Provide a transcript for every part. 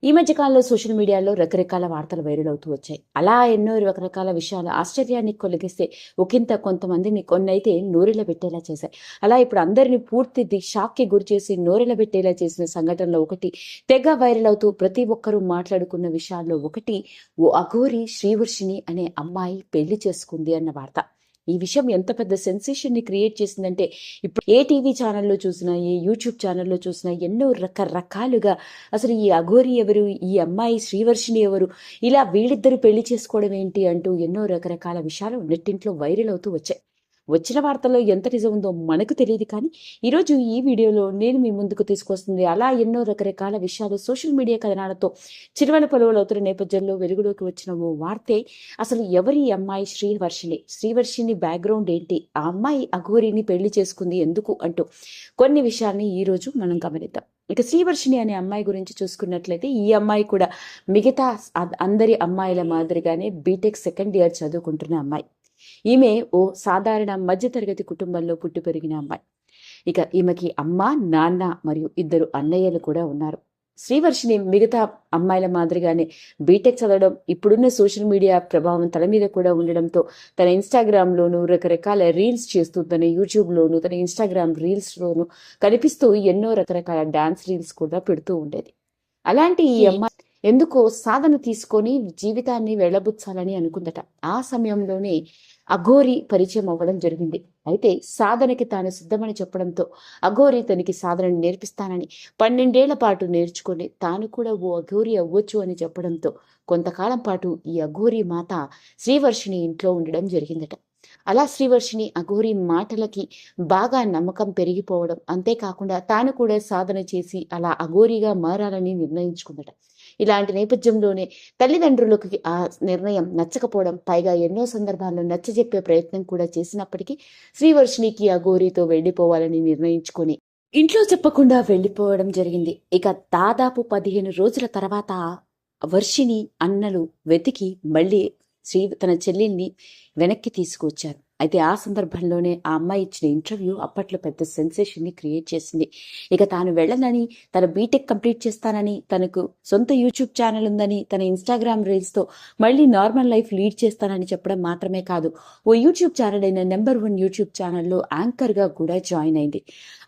ఈ మధ్య కాలంలో సోషల్ మీడియాలో రకరకాల వార్తలు వైరల్ అవుతూ వచ్చాయి. అలా ఎన్నో రకరకాల విషయాలు ఆశ్చర్యాన్ని కలిగిస్తే కొంతమందిని కొన్నైతే నోరెళ్ళబెట్టేలా చేశాయి. అలా ఇప్పుడు అందరిని పూర్తి షాక్‌కి గురిచేసి నోరెళ్ళబెట్టేలా చేసిన సంఘటనలో ఒకటి తెగ వైరల్ అవుతూ ప్రతి ఒక్కరూ మాట్లాడుకున్న విషయాల్లో ఒకటి ఓ అఘోరి శ్రీవర్షిణి అనే అమ్మాయి పెళ్లి చేసుకుంది అన్న వార్త. ఈ విషయం ఎంత పెద్ద సెన్సేషన్‌ని క్రియేట్ చేసిందంటే ఇప్పుడు ఏ టీవీ ఛానల్‌లో చూసినా, ఏ యూట్యూబ్ ఛానల్‌లో చూసినా ఎన్నో రకరకాలుగా అసలు ఈ అఘోరి ఎవరు? ఈ అమ్మాయి శ్రీవర్షిణి ఎవరు? ఇలా వీళ్ళిద్దరూ పెళ్లి చేసుకోవడం ఏంటి? అంటూ ఎన్నో రకరకాల విషయాలు నెట్టింట్లో వైరల్ అవుతూ వచ్చాయి. వచ్చిన వార్తల్లో ఎంత నిజం ఉందో మనకు తెలియదు, కానీ ఈరోజు ఈ వీడియోలో నేను మీ ముందుకు తీసుకొస్తుంది అలా ఎన్నో రకరకాల విషయాలు సోషల్ మీడియా కథనాలతో చిరువల పొలవలు అవుతున్న నేపథ్యంలో వెలుగులోకి వచ్చిన ఓ వార్తే అసలు ఎవరి అమ్మాయి శ్రీవర్షిణి బ్యాక్గ్రౌండ్ ఏంటి, ఆ అమ్మాయి అఘోరిని పెళ్లి చేసుకుంది ఎందుకు అంటూ కొన్ని విషయాల్ని ఈరోజు మనం గమనిద్దాం. ఇక శ్రీవర్షిణి అనే అమ్మాయి గురించి చూసుకున్నట్లయితే ఈ అమ్మాయి కూడా మిగతా అందరి అమ్మాయిల మాదిరిగానే బీటెక్ సెకండ్ ఇయర్ చదువుకుంటున్న అమ్మాయి. ఈమె ఓ సాధారణ మధ్యతరగతి కుటుంబంలో పుట్టి పెరిగిన అమ్మాయి. ఇక ఈమెకి అమ్మ, నాన్న మరియు ఇద్దరు అన్నయ్యలు కూడా ఉన్నారు. శ్రీవర్షిణి మిగతా అమ్మాయిల మాదిరిగానే బీటెక్ చదవడం, ఇప్పుడున్న సోషల్ మీడియా ప్రభావం తన మీద కూడా ఉండడంతో తన ఇన్స్టాగ్రామ్లోను రకరకాల రీల్స్ చేస్తూ, తన యూట్యూబ్లోను తన ఇన్స్టాగ్రామ్ రీల్స్లోను కనిపిస్తూ ఎన్నో రకరకాల డాన్స్ రీల్స్ కూడా పెడుతూ ఉండేది. అలాంటి ఈ అమ్మాయి ఎందుకో సాధన తీసుకొని జీవితాన్ని వెళ్ళబుచ్చాలని అనుకుందట. ఆ సమయంలోనే అఘోరి పరిచయం అవ్వడం జరిగింది. అయితే సాధనకి తాను సిద్ధమని చెప్పడంతో అఘోరి తనకి సాధనని నేర్పిస్తానని 12 ఏళ్ల పాటు నేర్చుకుని తాను కూడా ఓ అఘోరి అవ్వచ్చు అని చెప్పడంతో కొంతకాలం పాటు ఈ అఘోరి మాత శ్రీవర్షిణి ఇంట్లో ఉండడం జరిగిందట. అలా శ్రీవర్షిణి అఘోరి మాటలకి బాగా నమ్మకం పెరిగిపోవడం, అంతేకాకుండా తాను కూడా సాధన చేసి అలా అఘోరిగా మారాలని నిర్ణయించుకుందట. ఇలాంటి నేపథ్యంలోనే తల్లిదండ్రులకి ఆ నిర్ణయం నచ్చకపోవడం, పైగా ఎన్నో సందర్భాల్లో నచ్చజెప్పే ప్రయత్నం కూడా చేసినప్పటికీ శ్రీవర్షిణికి అఘోరితో వెళ్ళిపోవాలని నిర్ణయించుకొని ఇంట్లో చెప్పకుండా వెళ్ళిపోవడం జరిగింది. ఇక దాదాపు 15 రోజుల తర్వాత వర్షిణి అన్నలు వెతికి మళ్ళీ తన చెల్లెల్ని వెనక్కి తీసుకువచ్చారు. అయితే ఆ సందర్భంలోనే ఆ అమ్మాయి ఇచ్చిన ఇంటర్వ్యూ అప్పట్లో పెద్ద సెన్సేషన్ని క్రియేట్ చేసింది. ఇక తాను వెళ్ళనని, తన బీటెక్ కంప్లీట్ చేస్తానని, తనకు సొంత యూట్యూబ్ ఛానల్ ఉందని, తన ఇన్స్టాగ్రామ్ రీల్స్తో మళ్ళీ నార్మల్ లైఫ్ లీడ్ చేస్తానని చెప్పడం మాత్రమే కాదు, ఓ యూట్యూబ్ ఛానల్ అయిన నెంబర్ 1 యూట్యూబ్ ఛానల్లో యాంకర్గా కూడా జాయిన్ అయింది.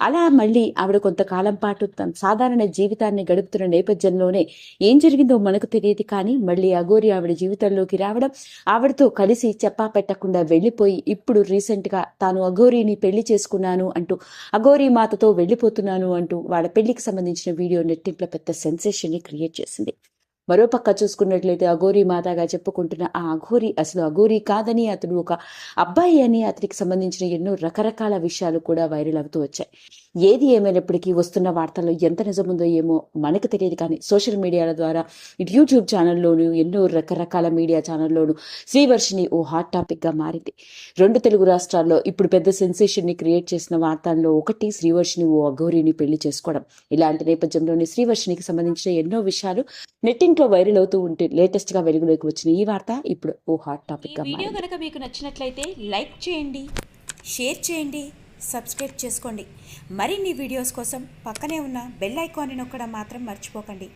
అలా మళ్ళీ ఆవిడ కొంతకాలం పాటు తన సాధారణ జీవితాన్ని గడుపుతున్న నేపథ్యంలోనే ఏం జరిగిందో మనకు తెలియదు, కానీ మళ్ళీ అఘోరి ఆవిడ జీవితంలోకి రావడం, ఆవిడతో కలిసి చెప్పా పెట్టకుండా వెళ్ళిపోయి ఇప్పుడు రీసెంట్గా తాను అఘోరిని పెళ్లి చేసుకున్నాను అంటూ, అఘోరి మాతతో వెళ్ళిపోతున్నాను అంటూ వాళ్ళ పెళ్లికి సంబంధించిన వీడియో నెట్టింట్లో పెద్ద సెన్సేషన్ని క్రియేట్ చేసింది. మరోపక్క చూసుకున్నట్లయితే అఘోరి మాతగా చెప్పుకుంటున్న ఆ అఘోరి అసలు అఘోరి కాదని, అతడు ఒక అబ్బాయి అని, అతనికి సంబంధించిన ఎన్నో రకరకాల విషయాలు కూడా వైరల్ అవుతూ వచ్చాయి. ఏది ఏమైనప్పటికీ వస్తున్న వార్తల్లో ఎంత నిజముందో ఏమో మనకు తెలియదు, కానీ సోషల్ మీడియాల ద్వారా ఇటు యూట్యూబ్ ఛానల్లోనూ ఎన్నో రకరకాల మీడియా ఛానల్లోనూ శ్రీవర్షిణి ఓ హాట్ టాపిక్గా మారింది. 2 తెలుగు రాష్ట్రాల్లో ఇప్పుడు పెద్ద సెన్సేషన్ని క్రియేట్ చేసిన వార్తల్లో ఒకటి శ్రీవర్షిణి ఓ అఘోరిని పెళ్లి చేసుకోవడం. ఇలాంటి నేపథ్యంలోనే శ్రీవర్షిణికి సంబంధించిన ఎన్నో విషయాలు నెట్టింట్లో వైరల్ అవుతూ ఉంటే లేటెస్ట్ గా వెలుగులోకి వచ్చిన ఈ వార్త ఇప్పుడు ఓ హాట్ టాపిక్ గా మారింది. వీడియో కనుక మీకు నచ్చినట్లయితే లైక్ చేయండి, షేర్ చేయండి, సబ్స్క్రైబ్ చేసుకోండి. మరిన్ని వీడియోస్ కోసం పక్కనే ఉన్న బెల్ ఐకాన్ని నొక్కడం మాత్రం మర్చిపోకండి.